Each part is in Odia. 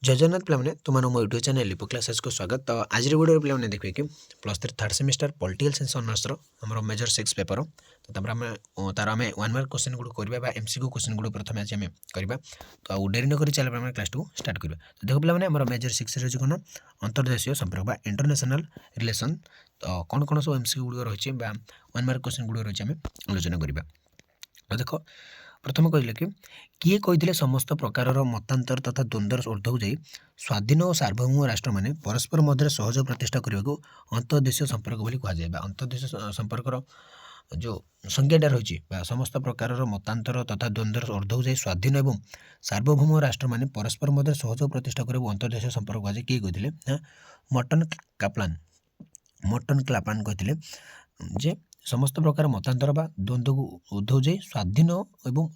जय जगन्नाथ पे तुम मो यूट्यूब चैनल लिपो क्लासेस को स्वागत। तो आज वीडियो पे देखिए कि +3 third semester political science honours आम मेजर 6 पेपर तो तार आम 1 मार्क क्वेश्चन गुड करवा एमसीक्यू क्वेश्चन गुड प्रथम आज आम करवा। तो आउ डेरी नक चल क्लास 2 स्टार्ट करवा। तो देखो पे मेजर 6 रही कौन अंतर्देशीय संपर्क इंटरनेशनल रिलेशन। तो कौन कौन सब एमसीक्यू गुड़ रही 1 मार्क क्वेश्चन गुड़ रही आम आलोचना करवा। तो देख प्रथम कहले कि किए कही समस्त प्रकार मतांतर तथा द्वंद्वर ऊर्ध्वक जाई स्वाधीन और सार्वभौम राष्ट्र माने परस्पर मध्य सहयोग प्रतिष्ठा करने को अंतर्देशीय संपर्क बोली कहुए। अंतर्देशीय संपर्कर जो संज्ञाटा रही समस्त प्रकार मतांतर तथा द्वंद्वर ऊर्ध्वक जाई स्वाधीन और सार्वभौम राष्ट्र माने परस्पर मध्य सहयोग प्रतिष्ठा करने को अंतर्देशीय संपर्क कहुए। किए कहते ना मर्टन क्लापलान कहते जे समस्त प्रकार मतांतर बा द्वंद्व को ऊर्ध्व जाई स्वाधीन और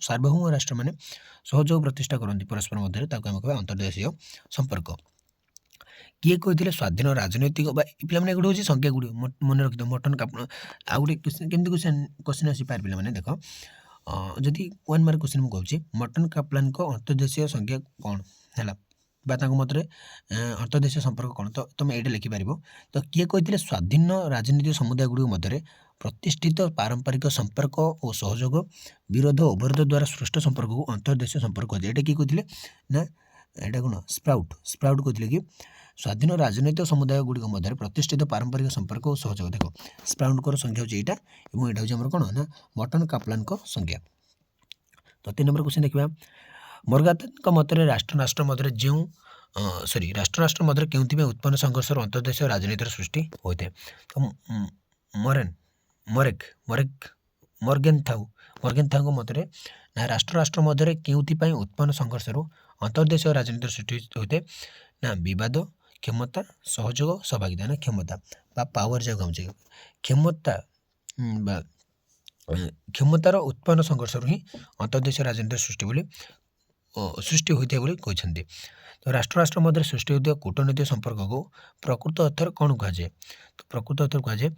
सार्वभौम राष्ट्र माने सहयोग प्रतिष्ठा करती परस्पर मध्य कह अंतर्देशीय संपर्क। किए कही स्वाधीन राजनैतिक पे गोटे हूँ संख्या गुड़ मन रखिद मटन कापण आउ गोटे कमी क्वेश्चन आसपार पे देख जदि 1 मार्क क्वेश्चन मुझे मटन कापलान अंतर्देशीय संख्या कौन है मतरे अंतर्देशीय संपर्क कौन तो तुम ये लिखिपार। तो किए कही स्वाधीन राजनीतिक समुदाय गुड़ मध्य प्रतिष्ठित पारंपरिक संपर्क और सहयोग विरोध अवरोध द्वारा सृष्ट संपर्क को अंतर्देशीय संपर्क कहुए। ये किए कहते ना यहाँ कौन स्प्राउट कहते कि स्वाधीन राजनैतिक समुदाय गुड़िक मध्य प्रतिष्ठित पारंपरिक संपर्क और सहयोग। देख स्प्राउट संख्या हूँ यहाँ और यहाँ हूँ कौन ना मटन कापलान संख्या। तो 3 नंबर क्वेश्चन देखा मोरगात मତରେ राष्ट्र मध्य जो राष्ट्र मध्य के उत्पन्न संघर्ष अंतर्देशीय राजनीतिर सृष्टि होता है। तो मॉर्गेनथाउ मତରେ ना राष्ट्र मध्य के उत्पन्न संघर्ष अंतर्देशीय राजनीतिर सृष्टि होता है ना विवाद क्षमता सहयोग सहभागिता ना क्षमता पावर जगह क्षमतार उत्पन्न संघर्ष ही अंतर्देशीय राजनीतिर सृष्टि होता है कहते। तो राष्ट्र मध्य सृष्टि होता कूटनैतिक संपर्क को प्रकृत अर्थ कौन कहुए। तो प्रकृत अर्थ कहुए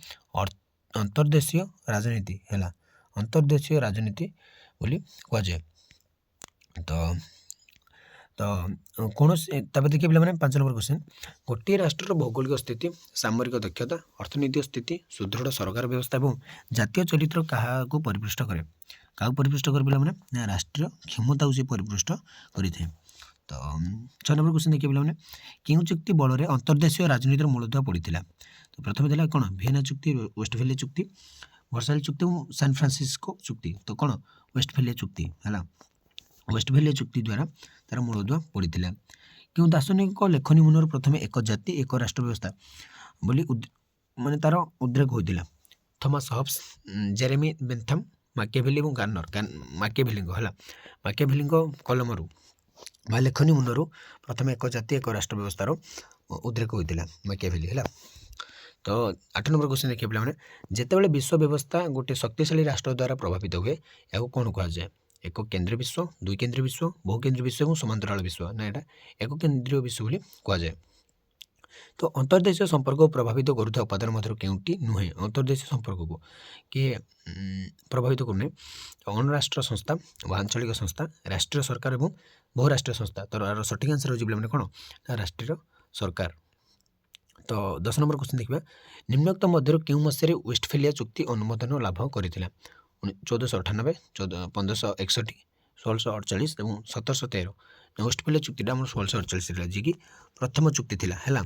अंतर्देशीय राजनीति है अंतर्देशीय राजनीति बोली कहुए। तो कौन देखिए पे 5 नंबर क्वेश्चन गोटे राष्ट्र भौगोलिक स्थिति सामरिक दक्षता अर्थनैतिक स्थिति सुदृढ़ सरकार व्यवस्था और जातीय चरित्र क्या परिपृष्ट करे क्या परिपृष्ट कर पे राष्ट्रीय क्षमता से परिपृष्ट करें। तो 6 नंबर क्वेश्चन देखिए पे क्यों चुक्ति बल में अंतर्देशीय राजनीतिर मूलदुआ पड़ा। तो प्रथम था कौन वियना चुक्ति वेस्टफेलिया चुक्ति वर्साइल चुक्ति और सैन फ्रांसिस्को चुक्ति। तो कौन वेस्टफेलिया चुक्ति है वेस्टफेलिया चुक्ति द्वारा तार मूलदुआ पड़ा। क्यों दार्शनिक लेखनी मुनर प्रथम एक जाति एक राष्ट्र व्यवस्था बोली माने तार उद्रेक होता थॉमस हॉब्स जेरेमी बेंथम माकियाभेली और गार्नर माकियाभेली कलमरू लेखनी मुनर प्रथम एक जाति एक राष्ट्र व्यवस्थार उद्रेक होता माकियाभेली है। तो 8 नंबर क्वेश्चन देखिए पे जितेबाला विश्व व्यवस्था गोटे शक्तिशाली राष्ट्र द्वारा प्रभावित हुए या कौन कहुए एक केंद्रीय विश्व दुई केंद्रीय विश्व बहुकेंद्रीय विश्व और समांतराल विश्व ना यहाँ एक केंद्रीय विश्व बोली कहुए। तो अंतर्देशीय संपर्क को प्रभावित करुवा उपादान मध्य केउटी नुहे अंतर्देशीय संपर्क को किए प्रभावित करने अणुराष्ट्र संस्था आंचलिक संस्था राष्ट्रीय सरकार और बहुराष्ट्रीय संस्था। तो सठिक आंसर हो कौन राष्ट्रीय सरकार। तो 10 नंबर क्वेश्चन देखा निम्नोक्त मध्य क्यों मसीह वेस्टफेलिया चुक्ति अनुमोदन लाभ करता 1498 1561 1648 और 1713। वेस्टफेलिया चुक्ति आम 1648 जी कि प्रथम चुक्ति थी है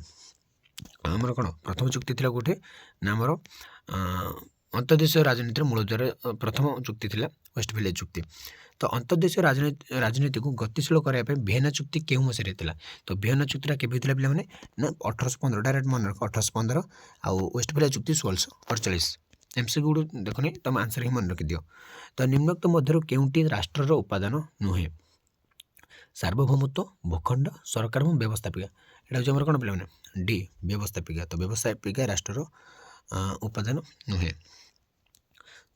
आमर कौन प्रथम चुक्ति थी गोटे ना आमर अंतर्देशीय राजनीतिर मूलद्वार प्रथम चुक्ति थी वेस्टफेलिया चुक्ति। तो अंतर्देशीय राजनीति को गतिशील करने वियना चुक्ति क्यों मसीह होता। तो वियना चुक्तिटा केवे होता पे ना 1815 डायरेक्ट मन रख 1815 आउ वेस्टफेलिया चुक्ति 1648 एमसीक्यू देखनी तुम आंसर ही मन रखिद। तो निम्नोक्त मध्य केउटी राष्ट्रर उपादान नुहे सार्वभौमत्व भूखंड सरकार और व्यवस्थापिका यहाँ हूँ कौन पे डी व्यवस्थापिका। तो व्यवस्थापिका राष्ट्रर उपादान नुहे।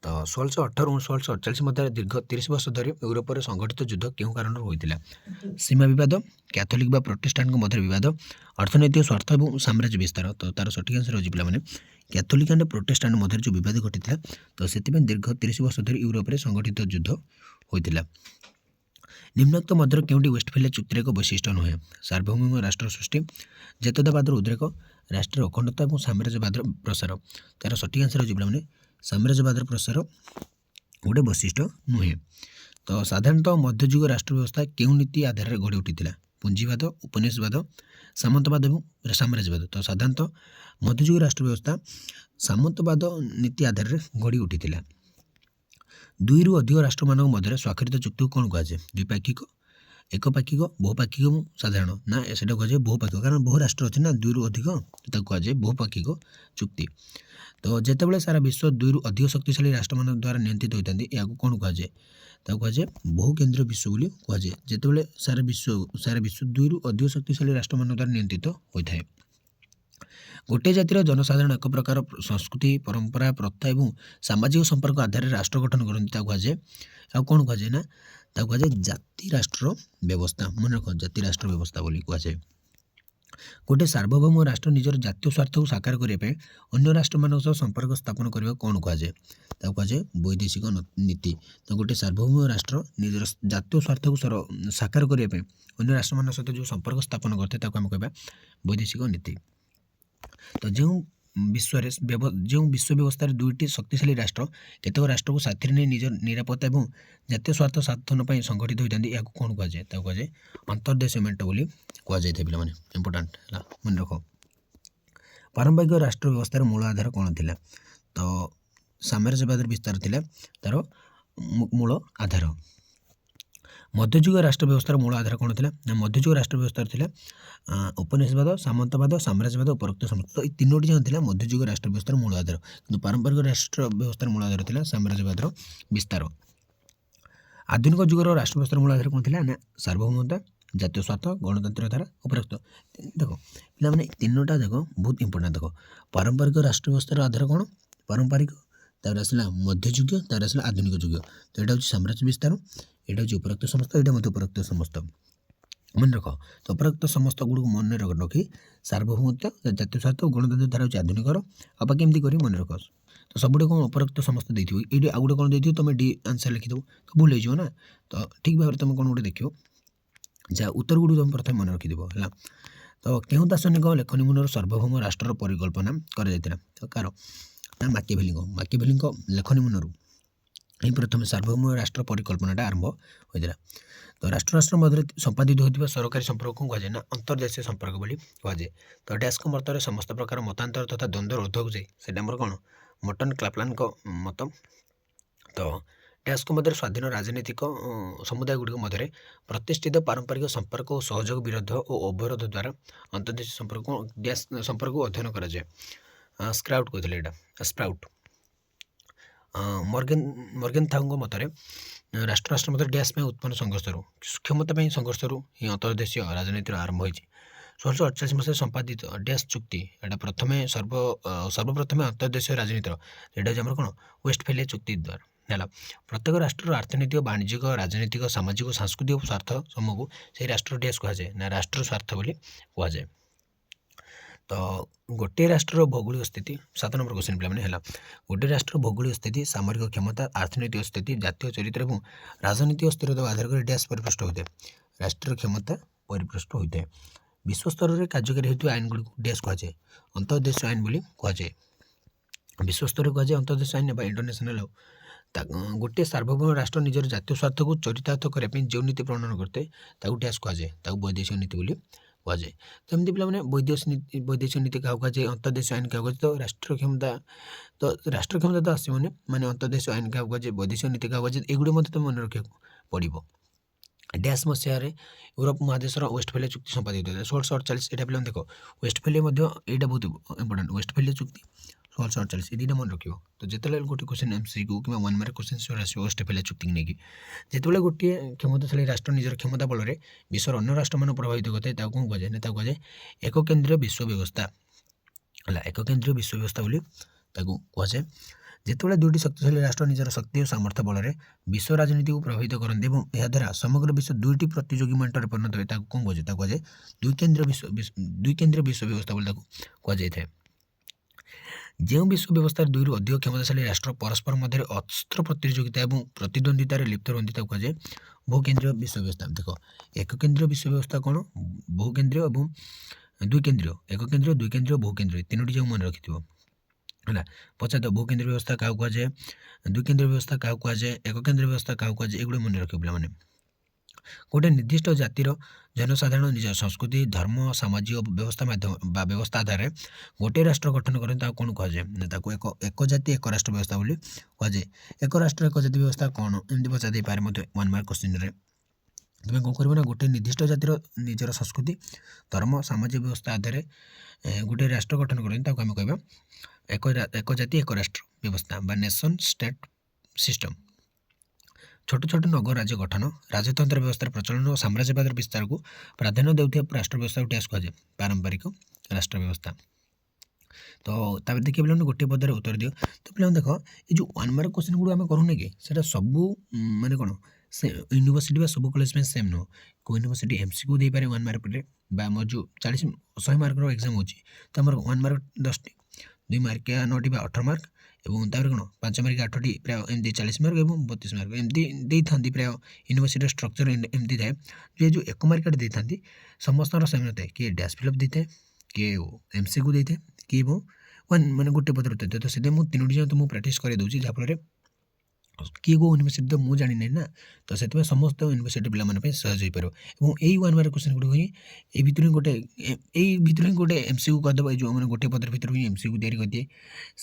तो 1618 और 1648 मध्य दीर्घ 30 वर्ष धरी यूरोप में संगठित युद्ध क्यों कारण होता सीमा विवाद कैथोलिक बा प्रोटेस्टांट मध्य विवाद अर्थनैतिक स्वार्थ और साम्राज्य विस्तार। तो तार सठिक आंसर हो पे कैथोलिक एंड प्रोटेस्टांट मध्य जो विवाद घटी तो से दीर्घ 30 वर्ष धरी यूरोप में संगठित युद्ध होता। ନିମ୍ନୋକ୍ତ ମଧ୍ୟରୁ କେଉଁଟି ୱେଷ୍ଟଫାଲିଆ ଚୁକ୍ତିର ଏକ ବୈଶିଷ୍ଟ୍ୟ ନୁହେଁ? ସାର୍ବଭୌମ ରାଷ୍ଟ୍ର ସୃଷ୍ଟି, ଜାତୀୟତାବାଦର ଉଦ୍ରେକ, ରାଷ୍ଟ୍ରୀୟ ଅଖଣ୍ଡତା ଏବଂ ସାମ୍ରାଜ୍ୟବାଦର ପ୍ରସାର। ତାର ସଠିକ୍ ଆନ୍ସର ହେଉଛି ପିଲାମାନେ ସାମ୍ରାଜ୍ୟବାଦର ପ୍ରସାର ଗୋଟେ ବୈଶିଷ୍ଟ୍ୟ ନୁହେଁ। ତ ସାଧାରଣତଃ ମଧ୍ୟଯୁଗ ରାଷ୍ଟ୍ର ବ୍ୟବସ୍ଥା କେଉଁ ନୀତି ଆଧାରରେ ଗଢ଼ି ଉଠିଥିଲା? ପୁଞ୍ଜିବାଦ, ଉପନିବେଶବାଦ, ସାମନ୍ତବାଦ ଏବଂ ସାମ୍ରାଜ୍ୟବାଦ। ତ ସାଧାରଣତଃ ମଧ୍ୟଯୁଗ ରାଷ୍ଟ୍ର ବ୍ୟବସ୍ଥା ସାମନ୍ତବାଦ ନୀତି ଆଧାରରେ ଗଢ଼ି ଉଠିଥିଲା। ଦୁଇରୁ ଅଧିକ ରାଷ୍ଟ୍ରମାନଙ୍କ ମଧ୍ୟରେ ସ୍ୱାକ୍ଷରିତ ଚୁକ୍ତିକୁ କ'ଣ କୁହାଯାଏ? ଦ୍ୱିପାକ୍ଷିକ, ଏକପାକ୍ଷିକ, ବହୁପାକ୍ଷିକ ଏବଂ ସାଧାରଣ। ନା ସେଟା କୁହାଯାଏ ବହୁପାକ୍ଷିକ, କାରଣ ବହୁ ରାଷ୍ଟ୍ର ଅଛି ନା ଦୁଇରୁ ଅଧିକ, ତାକୁ କୁହାଯାଏ ବହୁପାକ୍ଷିକ ଚୁକ୍ତି। ତ ଯେତେବେଳେ ସାରା ବିଶ୍ୱ ଦୁଇରୁ ଅଧିକ ଶକ୍ତିଶାଳୀ ରାଷ୍ଟ୍ରମାନଙ୍କ ଦ୍ୱାରା ନିୟନ୍ତ୍ରିତ ହୋଇଥାନ୍ତି ଏହାକୁ କ'ଣ କୁହାଯାଏ? ତାକୁ କୁହାଯାଏ ବହୁ କେନ୍ଦ୍ରୀୟ ବିଶ୍ୱ ବୋଲି କୁହାଯାଏ। ଯେତେବେଳେ ସାରା ବିଶ୍ୱ ଦୁଇରୁ ଅଧିକ ଶକ୍ତିଶାଳୀ ରାଷ୍ଟ୍ରମାନଙ୍କ ଦ୍ୱାରା ନିୟନ୍ତ୍ରିତ ହୋଇଥାଏ। ଗୋଟିଏ ଜାତିର ଜନସାଧାରଣ ଏକ ପ୍ରକାର ସଂସ୍କୃତି, ପରମ୍ପରା, ପ୍ରଥା ଏବଂ ସାମାଜିକ ସମ୍ପର୍କ ଆଧାରରେ ରାଷ୍ଟ୍ର ଗଠନ କରନ୍ତି। ତାକୁ କୁହାଯାଏ ଆଉ କ'ଣ କୁହାଯାଏ ନା ତାକୁ କୁହାଯାଏ ଜାତି ରାଷ୍ଟ୍ର ବ୍ୟବସ୍ଥା। ମନେ ରଖ ଜାତି ରାଷ୍ଟ୍ର ବ୍ୟବସ୍ଥା ବୋଲି କୁହାଯାଏ। ଗୋଟିଏ ସାର୍ବଭୌମ ରାଷ୍ଟ୍ର ନିଜର ଜାତୀୟ ସ୍ୱାର୍ଥକୁ ସାକାର କରିବା ପାଇଁ ଅନ୍ୟ ରାଷ୍ଟ୍ରମାନଙ୍କ ସହ ସମ୍ପର୍କ ସ୍ଥାପନ କରିବା କ'ଣ କୁହାଯାଏ? ତାକୁ କୁହାଯାଏ ବୈଦେଶିକ ନୀତି। ତ ଗୋଟିଏ ସାର୍ବଭୌମ ରାଷ୍ଟ୍ର ନିଜର ଜାତୀୟ ସ୍ୱାର୍ଥକୁ ସାକାର କରିବା ପାଇଁ ଅନ୍ୟ ରାଷ୍ଟ୍ରମାନଙ୍କ ସହିତ ଯେଉଁ ସମ୍ପର୍କ ସ୍ଥାପନ କରିଥାଏ ତାକୁ ଆମେ କହିବା ବୈଦେଶିକ ନୀତି। ତ ଯେଉଁ ବିଶ୍ୱ ବ୍ୟବସ୍ଥାରେ ଦୁଇଟି ଶକ୍ତିଶାଳୀ ରାଷ୍ଟ୍ର କେତେକ ରାଷ୍ଟ୍ରକୁ ସାଥିରେ ନେଇ ନିଜ ନିରାପତ୍ତା ଏବଂ ଜାତୀୟ ସ୍ୱାର୍ଥ ସାଧନ ପାଇଁ ସଂଗଠିତ ହୋଇଥାନ୍ତି ଏହାକୁ କ'ଣ କୁହାଯାଏ? ତାକୁ କୁହାଯାଏ ଅନ୍ତର୍ଦେଶୀୟ ମେଣ୍ଟ ବୋଲି କୁହାଯାଇଥାଏ। ପିଲାମାନେ ଇମ୍ପୋର୍ଟାଣ୍ଟ ହେଲା, ମନେ ରଖ। ପାରମ୍ପରିକ ରାଷ୍ଟ୍ର ବ୍ୟବସ୍ଥାର ମୂଳ ଆଧାର କ'ଣ ଥିଲା? ତ ସାମ୍ରାଜ୍ୟବାଦର ବିସ୍ତାର ଥିଲା ତାର ମୂଳ ଆଧାର। ମଧ୍ୟଯୁଗ ରାଷ୍ଟ୍ର ବ୍ୟବସ୍ଥାର ମୂଳ ଆଧାର କ'ଣ ଥିଲା? ନା ମଧ୍ୟଯୁଗ ରାଷ୍ଟ୍ର ବ୍ୟବସ୍ଥାର ଥିଲା ଉପନିବେଶବାଦ, ସାମନ୍ତବାଦ, ସାମ୍ରାଜ୍ୟବାଦ, ଉପରୋକ୍ତ ସମସ୍ତ। ଏଇ ତିନୋଟି ଯାକ ଥିଲା ମଧ୍ୟଯୁଗ ରାଷ୍ଟ୍ର ବ୍ୟବସ୍ଥାର ମୂଳ ଆଧାର। କିନ୍ତୁ ପାରମ୍ପରିକ ରାଷ୍ଟ୍ର ବ୍ୟବସ୍ଥାର ମୂଳ ଆଧାର ଥିଲା ସାମ୍ରାଜ୍ୟବାଦର ବିସ୍ତାର। ଆଧୁନିକ ଯୁଗର ରାଷ୍ଟ୍ର ବ୍ୟବସ୍ଥାର ମୂଳ ଆଧାର କ'ଣ ଥିଲା? ନା ସାର୍ବଭୌମତା, ଜାତୀୟ ସ୍ୱାର୍ଥ, ଗଣତନ୍ତ୍ର ଧାରା, ଉପରୋକ୍ତ। ଦେଖ ପିଲାମାନେ ତିନୋଟା ଯାକ ବହୁତ ଇମ୍ପୋର୍ଟାଣ୍ଟ। ଦେଖ ପାରମ୍ପରିକ ରାଷ୍ଟ୍ର ବ୍ୟବସ୍ଥାର ଆଧାର କ'ଣ? ପାରମ୍ପରିକ, ତାପରେ ଆସିଲା ମଧ୍ୟଯୁଗୀୟ, ତାପରେ ଆସିଲା ଆଧୁନିକ ଯୁଗୀୟ। ତ ଏଇଟା ହେଉଛି ସାମ୍ରାଜ୍ୟ ବିସ୍ତାର, ଏଇଟା ହେଉଛି ଉପରୋକ୍ତ ସମସ୍ତ, ଏଇଟା ମଧ୍ୟ ଉପରୋକ୍ତ ସମସ୍ତ। ମନେ ରଖ। ତ ଉପରୋକ୍ତ ସମସ୍ତ ଗୁଡ଼ିକୁ ମନେ ରଖି ସାର୍ବଭୌମତ୍ୱ, ଜାତୀୟ ସ୍ୱାର୍ଥ ଓ ଗଣତନ୍ତ୍ର ଧାରା ହେଉଛି ଆଧୁନିକର। ଆଉ ବାକି ଏମିତି କରି ମନେ ରଖ। ତ ସବୁଠି କ'ଣ ଉପରୋକ୍ତ ସମସ୍ତ ଦେଇଥିବ, ଏଇଠି ଆଉ ଗୋଟେ କ'ଣ ଦେଇଥିବ ତୁମେ ଡି ଆନ୍ସର ଲେଖିଦେବ, ତ ଭୁଲ ହେଇଯିବ ନା। ତ ଠିକ୍ ଭାବରେ ତୁମେ କ'ଣ ଗୋଟେ ଦେଖିବ, ଯାହା ଉତ୍ତର ଗୁଡ଼ିକୁ ତୁମେ ପ୍ରଥମେ ମନେ ରଖିଦେବ ହେଲା। ତ କେଉଁ ଦାର୍ଶନିକ ଲେଖନୀ ମୁନରେ ସାର୍ବଭୌମ ରାଷ୍ଟ୍ରର ପରିକଳ୍ପନା କରାଯାଇଥିଲା? ତ କାହାର? ନା ମାକିଆଭେଲିଙ୍କ ଲେଖନୀ ମୁନରୁ ହିଁ ପ୍ରଥମେ ସାର୍ବଭୌମ ରାଷ୍ଟ୍ର ପରିକଳ୍ପନାଟା ଆରମ୍ଭ ହୋଇଥିଲା। ତ ରାଷ୍ଟ୍ର ମଧ୍ୟରେ ସମ୍ପାଦିତ ହୋଇଥିବା ସରକାରୀ ସମ୍ପର୍କକୁ କୁହାଯାଏ ନା ଅନ୍ତର୍ଦେଶୀୟ ସମ୍ପର୍କ ବୋଲି କୁହାଯାଏ। ତ ଡ୍ୟାସ୍କ ମତରେ ସମସ୍ତ ପ୍ରକାର ମତାନ୍ତର ତଥା ଦ୍ୱନ୍ଦ୍ୱର ଉର୍ଦ୍ଧ୍ୱକୁ ଯାଇ ସେଇଟା ଆମର କ'ଣ ମର୍ଟନ କ୍ଲାପଲାନଙ୍କ ମତ। ତ ଡ୍ୟାସ୍କ ମଧ୍ୟରେ ସ୍ୱାଧୀନ ରାଜନୈତିକ ସମୁଦାୟ ଗୁଡ଼ିକ ମଧ୍ୟରେ ପ୍ରତିଷ୍ଠିତ ପାରମ୍ପରିକ ସମ୍ପର୍କ ଓ ସହଯୋଗ ବିରୋଧ ଓ ଅବରୋଧ ଦ୍ୱାରା ଅନ୍ତର୍ଦେଶୀୟ ସମ୍ପର୍କକୁ ଅଧ୍ୟୟନ କରାଯାଏ। ସ୍କ୍ରାଉଟ୍ କହିଥିଲେ ଏଇଟା, ସ୍ପ୍ରାଉଟ୍। ମର୍ଗେନଥାଉଙ୍କ ମତରେ ରାଷ୍ଟ୍ର ମଧ୍ୟରେ ଡ୍ୟାସ୍ ପାଇଁ ଉତ୍ପନ୍ନ ସଂଘର୍ଷରୁ କ୍ଷମତା ପାଇଁ ସଂଘର୍ଷରୁ ହିଁ ଅନ୍ତର୍ଦେଶୀୟ ରାଜନୀତିର ଆରମ୍ଭ ହୋଇଛି। 1648 ମସିହାରେ ସମ୍ପାଦିତ ଡ୍ୟାସ୍ ଚୁକ୍ତି ଏଇଟା ସର୍ବପ୍ରଥମେ ଅନ୍ତର୍ଦେଶୀୟ ରାଜନୀତିର ଏଇଟା ହେଉଛି ଆମର କ'ଣ ୱେଷ୍ଟଫାଲିଆ ଚୁକ୍ତି ଦ୍ୱାରା ହେଲା। ପ୍ରତ୍ୟେକ ରାଷ୍ଟ୍ରର ଅର୍ଥନୈତିକ, ବାଣିଜ୍ୟିକ, ରାଜନୈତିକ, ସାମାଜିକ, ସାଂସ୍କୃତିକ ସ୍ୱାର୍ଥ ସମୂହକୁ ସେହି ରାଷ୍ଟ୍ର ଡ୍ୟାସ୍ କୁହାଯାଏ ନା ରାଷ୍ଟ୍ର ସ୍ୱାର୍ଥ ବୋଲି କୁହାଯାଏ। ତ ଗୋଟିଏ ରାଷ୍ଟ୍ରର ଭୌଗୋଳିକ ସ୍ଥିତି 7 ନମ୍ବର କ୍ୱେଶ୍ଚନ୍ ପିଲାମାନେ ହେଲା। ଗୋଟିଏ ରାଷ୍ଟ୍ରର ଭୌଗୋଳିକ ସ୍ଥିତି, ସାମରିକ କ୍ଷମତା, ଅର୍ଥନୈତିକ ସ୍ଥିତି, ଜାତୀୟ ଚରିତ୍ର ଏବଂ ରାଜନୈତିକ ସ୍ଥିରତାକୁ ଆଧାର କରି ଡ୍ୟାସ୍ ପରିପୃଷ୍ଟ ହୋଇଥାଏ। ରାଷ୍ଟ୍ରୀୟ କ୍ଷମତା ପରିପୃଷ୍ଟ ହୋଇଥାଏ। ବିଶ୍ୱସ୍ତରରେ କାର୍ଯ୍ୟକାରୀ ହେଉଥିବା ଆଇନଗୁଡ଼ିକୁ ଡ୍ୟାସ୍ କୁହାଯାଏ ଅନ୍ତର୍ଦେଶୀୟ ଆଇନ ବୋଲି କୁହାଯାଏ। ବିଶ୍ୱସ୍ତରରେ କୁହାଯାଏ ଅନ୍ତର୍ଦେଶୀୟ ଆଇନ ବା ଇଣ୍ଟରନ୍ୟାସନାଲ ଲାw। ଗୋଟିଏ ସାର୍ବଭୌମ ରାଷ୍ଟ୍ର ନିଜର ଜାତୀୟ ସ୍ୱାର୍ଥକୁ ଚରିତାର୍ଥ କରିବା ପାଇଁ ଯେଉଁ ନୀତି ପ୍ରଣୟନ କରିଥାଏ ତାକୁ ଡ୍ୟାସ୍ କୁହାଯାଏ, ତାକୁ ବୈଦେଶିକ ନୀତି ବୋଲି କୁହାଯାଏ। ତ ଏମିତି ପିଲାମାନେ ବୈଦେଶିକ ନୀତି କାହାକୁ କୁହାଯାଏ, ଅନ୍ତର୍ଦେଶୀୟ ଆଇନ କାହାକୁ କୁହାଯାଏ। ତ ରାଷ୍ଟ୍ର କ୍ଷମତା ତ ଆସିବନି, ମାନେ ଅନ୍ତର୍ଦେଶୀୟ ଆଇନ କାହାକୁ କୁହାଯାଏ, ବୈଦେଶିକ ନୀତି କାହାକୁ କୁହାଯାଏ, ଏଗୁଡ଼ି ମଧ୍ୟ ତୁମେ ମନେ ରଖିବାକୁ ପଡ଼ିବ। ଡ୍ୟାସ୍ ମସିହାରେ ୟୁରୋପ ମହାଦେଶର ୱେଷ୍ଟଫାଲିଆ ଚୁକ୍ତି ସମ୍ପାଦିତ ହୋଇଥିଲା 1648। ଏଇଟା ପିଲାମାନେ ଦେଖ ୱେଷ୍ଟଫାଲିଆ ମଧ୍ୟ ଏଇଟା ବହୁତ ଇମ୍ପୋର୍ଟାଣ୍ଟ। ୱେଷ୍ଟଫାଲିଆ ଚୁକ୍ତି 1648 ଏ ଦୁଇଟା ମନେ ରଖିବ। ତ ଯେତେବେଳେ ଗୋଟେ କ୍ୱେଶ୍ଚନ୍ MCQ କିମ୍ବା 1 ମାର୍କ କ୍ୱେଶ୍ଚନ୍ ଆସିବ ୱେଷ୍ଟଫାଲିଆ ଚୁକ୍ତିକୁ ନେଇକି, ଯେତେବେଳେ ଗୋଟିଏ କ୍ଷମତାଶାଳୀ ରାଷ୍ଟ୍ର ନିଜର କ୍ଷମତା ବଳରେ ବିଶ୍ୱର ଅନ୍ୟ ରାଷ୍ଟ୍ରମାନଙ୍କୁ ପ୍ରଭାବିତ କରିଥାଏ ତାକୁ କ'ଣ କୁହାଯାଏ ନା ତାକୁ କୁହାଯାଏ ଏକକେନ୍ଦ୍ରୀୟ ବିଶ୍ୱ ବ୍ୟବସ୍ଥା ହେଲା। ଏକକେନ୍ଦ୍ରୀୟ ବିଶ୍ୱ ବ୍ୟବସ୍ଥା ବୋଲି ତାକୁ କୁହାଯାଏ। ଯେତେବେଳେ ଦୁଇଟି ଶକ୍ତିଶାଳୀ ରାଷ୍ଟ୍ର ନିଜର ଶକ୍ତି ଓ ସାମର୍ଥ୍ୟ ବଳରେ ବିଶ୍ୱ ରାଜନୀତିକୁ ପ୍ରଭାବିତ କରନ୍ତି ଏବଂ ଏହାଦ୍ୱାରା ସମଗ୍ର ବିଶ୍ୱ ଦୁଇଟି ପ୍ରତିଯୋଗୀ ମେଣ୍ଟରେ ପରିଣତ ହୁଏ ତାକୁ କ'ଣ କୁହାଯାଏ? ତାକୁ କୁହାଯାଏ ଦ୍ୱିକେନ୍ଦ୍ରୀୟ ବିଶ୍ୱ ବ୍ୟବସ୍ଥା ବୋଲି ତାକୁ କୁହାଯାଇଥାଏ। ଯେଉଁ ବିଶ୍ୱ ବ୍ୟବସ୍ଥାରେ ଦୁଇରୁ ଅଧିକ କ୍ଷମତାଶାଳୀ ରାଷ୍ଟ୍ର ପରସ୍ପର ମଧ୍ୟରେ ଅସ୍ତ୍ର ପ୍ରତିଯୋଗିତା ଏବଂ ପ୍ରତିଦ୍ୱନ୍ଦିତାରେ ଲିପ୍ତ ରୁହନ୍ତି ତାକୁ କୁହାଯାଏ ବହୁକେନ୍ଦ୍ରୀୟ ବିଶ୍ୱ ବ୍ୟବସ୍ଥା। ଦେଖ ଏକକେନ୍ଦ୍ରୀୟ ବିଶ୍ୱ ବ୍ୟବସ୍ଥା କ'ଣ, ବହୁକେନ୍ଦ୍ରୀୟ ଏବଂ ଦ୍ୱିକେନ୍ଦ୍ରୀୟ, ଏକକେନ୍ଦ୍ରୀୟ ଦ୍ୱିକେନ୍ଦ୍ରୀୟ ବହୁକେନ୍ଦ୍ରୀୟ ତିନୋଟି ଯାକ ମନେ ରଖିଥିବ ହେଲା। ପଚାରିତ ବହୁକେନ୍ଦ୍ରୀୟ ବ୍ୟବସ୍ଥା କାହାକୁ କୁହାଯାଏ, ଦ୍ୱିକେନ୍ଦ୍ରୀୟ ବ୍ୟବସ୍ଥା କାହାକୁ କୁହାଯାଏ, ଏକକେନ୍ଦ୍ରୀୟ ବ୍ୟବସ୍ଥା କାହାକୁ କୁହାଯାଏ, ଏଗୁଡ଼ା ମନେ ରଖିବ ପିଲାମାନେ। ଗୋଟେ ନିର୍ଦ୍ଦିଷ୍ଟ ଜାତିର ଜନସାଧାରଣ ନିଜ ସଂସ୍କୃତି ଧର୍ମ ସାମାଜିକ ବ୍ୟବସ୍ଥା ମାଧ୍ୟମ ବା ବ୍ୟବସ୍ଥା ଆଧାରରେ ଗୋଟିଏ ରାଷ୍ଟ୍ର ଗଠନ କରନ୍ତି ତାକୁ କ'ଣ କୁହାଯାଏ, ତାକୁ ଏକ ଜାତି ଏକ ରାଷ୍ଟ୍ର ବ୍ୟବସ୍ଥା ବୋଲି କୁହାଯାଏ। ଏକ ରାଷ୍ଟ୍ର ଏକ ଜାତି ବ୍ୟବସ୍ଥା କ'ଣ ଏମିତି ପଚାରି ଦେଇପାରେ ମଧ୍ୟ 1 ମାର୍କ କ୍ୱେଶ୍ଚିନ୍ରେ। ତୁମେ କ'ଣ କରିବ ନା ଗୋଟେ ନିର୍ଦ୍ଦିଷ୍ଟ ଜାତିର ନିଜର ସଂସ୍କୃତି ଧର୍ମ ସାମାଜିକ ବ୍ୟବସ୍ଥା ଆଧାରରେ ଗୋଟିଏ ରାଷ୍ଟ୍ର ଗଠନ କରନ୍ତି ତାକୁ ଆମେ କହିବା ଏକ ଜାତି ଏକ ରାଷ୍ଟ୍ର ବ୍ୟବସ୍ଥା ବା ନେସନ୍ ଷ୍ଟେଟ୍ ସିଷ୍ଟମ୍। ଛୋଟ ଛୋଟ ନଗର ରାଜ୍ୟ ଗଠନ ରାଜତନ୍ତ୍ର ବ୍ୟବସ୍ଥାର ପ୍ରଚଳନ ଓ ସାମ୍ରାଜ୍ୟବାଦର ବିସ୍ତାରକୁ ପ୍ରାଧାନ୍ୟ ଦେଉଥିବା ରାଷ୍ଟ୍ର ବ୍ୟବସ୍ଥାକୁ ଟିଆସ୍ କୁହାଯାଏ ପାରମ୍ପରିକ ରାଷ୍ଟ୍ର ବ୍ୟବସ୍ଥା। ତ ତାପରେ ଦେଖିବା ପିଲାମାନେ ଗୋଟିଏ ପଦରେ ଉତ୍ତର ଦିଅ। ତ ପିଲାମାନେ ଦେଖ ଏ ଯେଉଁ 1 ମାର୍କ କ୍ୱେଶ୍ଚିନ୍ ଗୁଡ଼ିକ ଆମେ କରୁନେ କି ସେଇଟା ସବୁ ମାନେ କ'ଣ ସେ ୟୁନିଭର୍ସିଟି ବା ସବୁ କଲେଜ ପାଇଁ ସେମ୍ ନୁହଁ। କେଉଁ ୟୁନିଭର୍ସିଟି MCQ ଦେଇପାରେ 1 ମାର୍କରେ ବା ଆମର ଯେଉଁ 100 ମାର୍କର ଏକ୍ଜାମ୍ ହେଉଛି ତ ଆମର 1 ମାର୍କ 10ଟି 2 ମାର୍କିଆ 9ଟି ବା 18 ମାର୍କ ଏବଂ ତାପରେ କ'ଣ 5 ମାର୍କ 8ଟି ପ୍ରାୟ ଏମିତି 40 ମାର୍କ ଏବଂ 32 ମାର୍କ ଏମିତି ଦେଇଥାନ୍ତି। ପ୍ରାୟ ୟୁନିଭର୍ସିଟିର ଷ୍ଟ୍ରକ୍ଚର ଏମିତି ଥାଏ ଯେ ଯେଉଁ 1 ମାର୍କଟା ଦେଇଥାନ୍ତି ସମସ୍ତଙ୍କର ସେମ୍ ନଥାଏ, କିଏ ଡ୍ୟାସ୍ ଫିଲ୍ଅପ୍ ଦେଇଥାଏ, କିଏ MCQ ଦେଇଥାଏ, କିଏ ଏବଂ ମାନେ ଗୋଟେ ପଦରେ ଉତ୍ତର ଦିଏ। ତ ସେଥିପାଇଁ ମୁଁ 3ଟି ଯାକ ମୁଁ ପ୍ରାକ୍ଟିସ୍ କରି ଦେଉଛି ଯାହାଫଳରେ କିଏ କେଉଁ ୟୁନିଭର୍ସିଟି ତ ମୁଁ ଜାଣିନାହିଁ ନା, ତ ସେଥିପାଇଁ ସମସ୍ତ ୟୁନିଭର୍ସିଟି ପିଲାମାନଙ୍କ ପାଇଁ ସହଜ ହୋଇପାରିବ। ଏବଂ ଏଇ 1 ମାର୍କ କ୍ୱେଶ୍ଚିନ୍ ଗୁଡ଼ିକ ହିଁ ଏଇ ଭିତରୁ ହିଁ ଗୋଟେ MCQ କରିଦେବ। ଏଇ ଯେଉଁ ମାନେ ଗୋଟେ ପଦର ଭିତରୁ ହିଁ MCQ ତିଆରି କରିଦିଏ,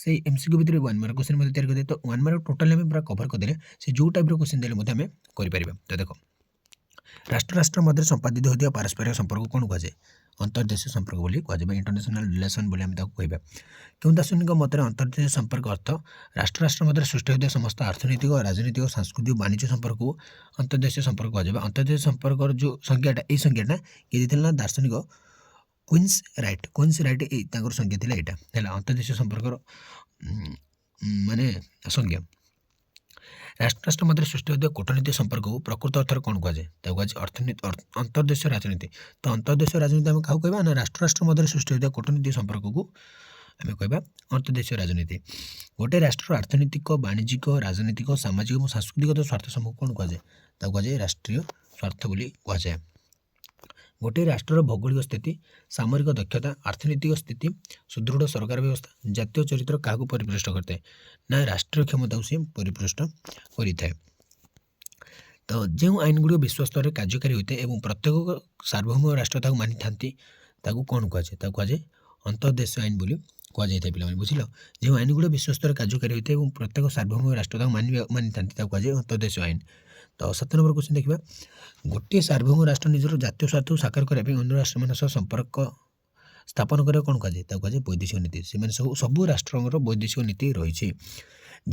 ସେଇ MCQ ଭିତରେ 1 ମାର୍କ କ୍ୱେଶ୍ଚିନ୍ ମଧ୍ୟ ତିଆରି କରିଦିଏ। ତ 1 ମାର୍କ ଟୋଟାଲି ଆମେ ପୁରା କଭର କରିଦେଲେ ସେ ଯେଉଁ ଟାଇପ୍ର କ୍ୱେଶ୍ଚିନ୍ ଦେଲେ ମଧ୍ୟ ଆମେ କରିପାରିବା। ତ ଦେଖ ରାଷ୍ଟ୍ର ମଧ୍ୟରେ ସମ୍ପାଦିତ ହୋଇଥିବା ପାରସ୍ପରିକ ସମ୍ପର୍କ କ'ଣ କୁହାଯାଏ, ଅନ୍ତର୍ଦେଶୀୟ ସମ୍ପର୍କ ବୋଲି କୁହାଯାଏ ବା ଇଣ୍ଟରନ୍ୟାସନାଲ ରିଲେସନ୍ ବୋଲି ଆମେ ତାକୁ କହିବା। କେଉଁ ଦାର୍ଶନିକ ମତରେ ଅନ୍ତର୍ଦେଶୀୟ ସମ୍ପର୍କ ଅର୍ଥ ରାଷ୍ଟ୍ର ମଧ୍ୟରେ ସୃଷ୍ଟି ହୋଇଥିବା ସମସ୍ତ ଅର୍ଥନୈତିକ ରାଜନୈତିକ ସାଂସ୍କୃତିକ ବାଣିଜ୍ୟ ସମ୍ପର୍କକୁ ଅନ୍ତର୍ଦେଶୀୟ ସମ୍ପର୍କ କୁହାଯାଏ। ଅନ୍ତର୍ଦେଶୀୟ ସମ୍ପର୍କର ଯେଉଁ ସଂଜ୍ଞାଟା ଏଇ ସଂଜ୍ଞାଟା କିଏ ଦେଇଥିଲେ ନା ଦାର୍ଶନିକ କୁଇନ୍ସ ରାଇଟ୍ ଏଇ ତାଙ୍କର ସଂଜ୍ଞା ଥିଲା ଏଇଟା ହେଲା ଅନ୍ତର୍ଦେଶୀୟ ସମ୍ପର୍କର ମାନେ ସଂଜ୍ଞା। ରାଷ୍ଟ୍ର ମଧ୍ୟରେ ସୃଷ୍ଟି ହେଉଥିବା କୂଟନୈତିକ ସମ୍ପର୍କକୁ ପ୍ରକୃତ ଅର୍ଥରେ କ'ଣ କୁହାଯାଏ, ତାକୁ କୁହାଯାଏ ଅନ୍ତର୍ଦେଶୀୟ ରାଜନୀତି। ତ ଅନ୍ତର୍ଦେଶୀୟ ରାଜନୀତି ଆମେ କାହାକୁ କହିବା ନା ରାଷ୍ଟ୍ର ମଧ୍ୟରେ ସୃଷ୍ଟି ହେଉଥିବା କୂଟନୈତିକ ସମ୍ପର୍କକୁ ଆମେ କହିବା ଅନ୍ତର୍ଦେଶୀୟ ରାଜନୀତି। ଗୋଟିଏ ରାଷ୍ଟ୍ରର ଅର୍ଥନୈତିକ ବାଣିଜ୍ୟିକ ରାଜନୈତିକ ସାମାଜିକ ଏବଂ ସାଂସ୍କୃତିକ ସ୍ୱାର୍ଥ ସମୂହକୁ କ'ଣ କୁହାଯାଏ, ତାକୁ କୁହାଯାଏ ରାଷ୍ଟ୍ରୀୟ ସ୍ୱାର୍ଥ ବୋଲି କୁହାଯାଏ। ଗୋଟିଏ ରାଷ୍ଟ୍ରର ଭୌଗୋଳିକ ସ୍ଥିତି ସାମରିକ ଦକ୍ଷତା ଅର୍ଥନୈତିକ ସ୍ଥିତି ସୁଦୃଢ଼ ସରକାର ବ୍ୟବସ୍ଥା ଜାତୀୟ ଚରିତ୍ର କାହାକୁ ପରିପୃଷ୍ଟ କରିଥାଏ, ନା ରାଷ୍ଟ୍ରୀୟ କ୍ଷମତାକୁ ସେ ପରିପୃଷ୍ଟ କରିଥାଏ। ତ ଯେଉଁ ଆଇନଗୁଡ଼ିକ ବିଶ୍ୱ ସ୍ତରରେ କାର୍ଯ୍ୟକାରୀ ହୋଇଥାଏ ଏବଂ ପ୍ରତ୍ୟେକ ସାର୍ବଭୌମ ରାଷ୍ଟ୍ର ତାକୁ ମାନିଥାନ୍ତି ତାକୁ କ'ଣ କୁହାଯାଏ, ତାକୁ କୁହାଯାଏ ଅନ୍ତର୍ଦେଶୀୟ ଆଇନ ବୋଲି କୁହାଯାଇଥାଏ। ପିଲାମାନେ ବୁଝିଲ, ଯେଉଁ ଆଇନଗୁଡ଼ିକ ବିଶ୍ୱ ସ୍ତରରେ କାର୍ଯ୍ୟକାରୀ ହୋଇଥାଏ ଏବଂ ପ୍ରତ୍ୟେକ ସାର୍ବଭୌମ ରାଷ୍ଟ୍ର ତାକୁ ମାନିଥାନ୍ତି ତାକୁ କୁହାଯାଏ ଅନ୍ତର୍ଦେଶୀୟ ଆଇନ। ତ 7 ନମ୍ବର କ୍ୱେଶ୍ଚିନ୍ ଦେଖିବା, ଗୋଟିଏ ସାର୍ବଭୌମ ରାଷ୍ଟ୍ର ନିଜର ଜାତୀୟ ସ୍ୱାର୍ଥକୁ ସାକାର କରିବା ପାଇଁ ଅନ୍ୟ ରାଷ୍ଟ୍ରମାନଙ୍କ ସହ ସମ୍ପର୍କ ସ୍ଥାପନ କରିବା କ'ଣ କୁହାଯାଏ, ତାକୁ କୁହାଯାଏ ବୈଦେଶିକ ନୀତି। ସେମାନେ ସବୁ ରାଷ୍ଟ୍ରଙ୍କର ବୈଦେଶିକ ନୀତି ରହିଛି।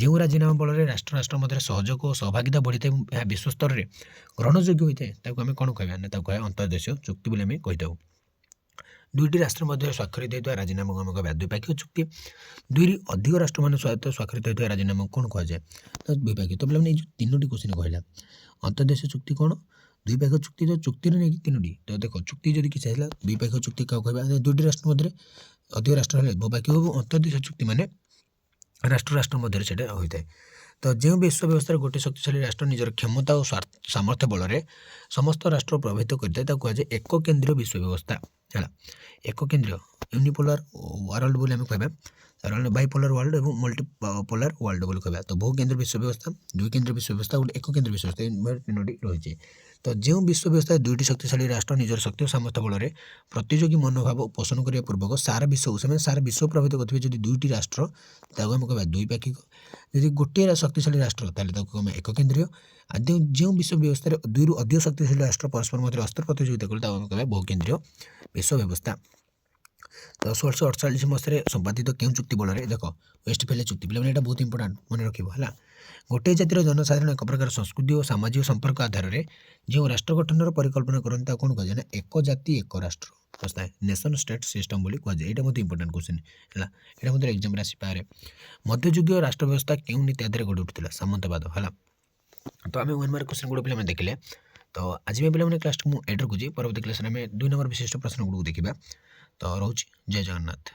ଯେଉଁ ରାଜିନାମା ବଳରେ ରାଷ୍ଟ୍ର ମଧ୍ୟରେ ସହଯୋଗ ଓ ସହଭାଗିତା ବଢ଼ିଥାଏ ଏବଂ ଏହା ବିଶ୍ୱ ସ୍ତରରେ ଗ୍ରହଣଯୋଗ୍ୟ ହୋଇଥାଏ ତାକୁ ଆମେ କ'ଣ କହିବା ନା ତାକୁ କହିବା ଅନ୍ତର୍ଦେଶୀୟ ଚୁକ୍ତି ବୋଲି ଆମେ କହିଥାଉ। ଦୁଇଟି ରାଷ୍ଟ୍ର ମଧ୍ୟରେ ସ୍ୱାକ୍ଷରିତ ହୋଇଥିବା ରାଜିନାମାକୁ ଆମେ କହିବା ଦ୍ୱିପାକ୍ଷିକ ଚୁକ୍ତି। ଦୁଇରୁ ଅଧିକ ରାଷ୍ଟ୍ରମାନଙ୍କ ସହିତ ସ୍ୱାକ୍ଷରିତ ହୋଇଥିବା ରାଜିନାମାକୁ କ'ଣ କୁହାଯାଏ, ତ ଦ୍ୱିପାକ୍ଷିକ। ତ ପିଲାମାନେ ଏଇ ଯେଉଁ 3ଟି କ୍ୱେଶ୍ଚିନ୍ କହିଲା ଅନ୍ତର୍ଦେଶୀୟ ଚୁକ୍ତି କ'ଣ, ଦ୍ୱିପାକ୍ଷିକ ଚୁକ୍ତି, ତ ଚୁକ୍ତିରେ ନେଇକି 3ଟି। ତ ଦେଖ ଚୁକ୍ତି ଯଦି କିଛି ଆସିଲା ଦ୍ୱିପାକ୍ଷିକ ଚୁକ୍ତି କାହାକୁ କହିବା, ଦୁଇଟି ରାଷ୍ଟ୍ର ମଧ୍ୟରେ ଅଧିକ ରାଷ୍ଟ୍ର ହେଲେ ବହୁପାକ୍ଷିକ ଏବଂ ଅନ୍ତର୍ଦେଶୀୟ ଚୁକ୍ତି ମାନେ ରାଷ୍ଟ୍ର ମଧ୍ୟରେ ସେଇଟା ହୋଇଥାଏ। ତ ଯେଉଁ ବିଶ୍ୱ ବ୍ୟବସ୍ଥାରେ ଗୋଟିଏ ଶକ୍ତିଶାଳୀ ରାଷ୍ଟ୍ର ନିଜର କ୍ଷମତା ଓ ସାମର୍ଥ୍ୟ ବଳରେ ସମସ୍ତ ରାଷ୍ଟ୍ର ପ୍ରଭାବିତ କରିଥାଏ ତାକୁ କୁହାଯାଏ ଏକ କେନ୍ଦ୍ରୀୟ ବିଶ୍ୱ ବ୍ୟବସ୍ଥା ହେଲା। ଏକ କେନ୍ଦ୍ରୀୟ ୟୁନିପୋଲାର ୱାର୍ଲଡ ବୋଲି ଆମେ କହିବା, ବାଇପୋଲାର ୱାର୍ଲଡ ଏବଂ ମଲ୍ଟିପୋଲାର ୱାର୍ଲଡ ବୋଲି କହିବା। ତ ବହୁ କେନ୍ଦ୍ରୀୟ ବିଶ୍ୱ ବ୍ୟବସ୍ଥା ଦୁଇ କେନ୍ଦ୍ରୀୟ ବିଶ୍ୱ ବ୍ୟବସ୍ଥା ଗୋଟେ ଏକ କେନ୍ଦ୍ରୀୟ ବିଶ୍ୱ ବ୍ୟବସ୍ଥା 3ଟି ରହିଛି। ତ ଯେଉଁ ବିଶ୍ୱ ବ୍ୟବସ୍ଥାରେ ଦୁଇଟି ଶକ୍ତିଶାଳୀ ରାଷ୍ଟ୍ର ନିଜର ଶକ୍ତି ଓ ସାମର୍ଥ୍ୟ ବଳରେ ପ୍ରତିଯୋଗୀ ମନୋଭାବ ପୋଷଣ କରିବା ପୂର୍ବକ ସାରା ବିଶ୍ୱକୁ ସେମାନେ ସାରା ବିଶ୍ୱ ପ୍ରଭାବିତ କରୁଥିବେ ଯଦି ଦୁଇଟି ରାଷ୍ଟ୍ର ତାକୁ ଆମେ କହିବା ଦ୍ୱିପାକ୍ଷିକ। ଯଦି ଗୋଟିଏ ଶକ୍ତିଶାଳୀ ରାଷ୍ଟ୍ର ତାହେଲେ ତାକୁ ଆମେ ଏକ କେନ୍ଦ୍ରୀୟ। ଆଉ ଯେଉଁ ବିଶ୍ୱ ବ୍ୟବସ୍ଥାରେ ଦୁଇରୁ ଅଧିକ ଶକ୍ତିଶାଳୀ ରାଷ୍ଟ୍ର ପରସ୍ପର ମଧ୍ୟରେ ଅସ୍ତ୍ର ପ୍ରତିଯୋଗିତା କଲେ ତାକୁ ଆମେ କହିବା ବହୁ କେନ୍ଦ୍ରୀୟ ବିଶ୍ୱ ବ୍ୟବସ୍ଥା। ତ 1648 ମସିହାରେ ସମ୍ପାଦିତ କେଉଁ ଚୁକ୍ତି ବଳରେ, ଦେଖ ୱେଷ୍ଟଫାଲିଆ ଚୁକ୍ତି। ପିଲାମାନେ ଏଇଟା ବହୁତ ଇମ୍ପୋର୍ଟାଣ୍ଟ ମନେ ରଖିବ ହେଲା। ଗୋଟିଏ ଜାତିର ଜନସାଧାରଣ ଏକ ପ୍ରକାର ସଂସ୍କୃତି ଓ ସାମାଜିକ ସମ୍ପର୍କ ଆଧାରରେ ଯେଉଁ ରାଷ୍ଟ୍ର ଗଠନର ପରିକଳ୍ପନା କରନ୍ତି ତାକୁ କ'ଣ କୁହାଯାଏ ନା ଏକ ଜାତି ଏକ ରାଷ୍ଟ୍ର ବ୍ୟବସ୍ଥା ନେସନ୍ ଷ୍ଟେଟ୍ ସିଷ୍ଟମ୍ ବୋଲି କୁହାଯାଏ। ଏଇଟା ବହୁତ ଇମ୍ପୋର୍ଟାଣ୍ଟ କ୍ୱେଶ୍ଚିନ୍ ହେଲା, ଏଇଟା ମଧ୍ୟ ଏକ୍ଜାମ୍ରେ ଆସିପାରେ। ମଧ୍ୟଯୁଗୀୟ ରାଷ୍ଟ୍ର ବ୍ୟବସ୍ଥା କେଉଁ ନୀତି ଆଧାରରେ ଗଢ଼ି ଉଠିଥିଲା, ସାମନ୍ତବାଦ ହେଲା। ତ ଆମେ 1 ମାର୍କ କ୍ୱେଶ୍ଚିନ୍ ଗୁଡ଼ା ପିଲାମାନେ ଦେଖିଲେ। ତ ଆଜି ପାଇଁ ପିଲାମାନେ କ୍ଲାସ୍କୁ ମୁଁ ଏଇଠି ରଖୁଛି। ପରବର୍ତ୍ତୀ କ୍ଲାସ୍ରେ ଆମେ 2 ନମ୍ବର ବିଶିଷ୍ଟ ପ୍ରଶ୍ନ ଗୁଡ଼ିକୁ ଦେଖିବା। ତ ରହୁଛି, ଜୟ ଜଗନ୍ନାଥ।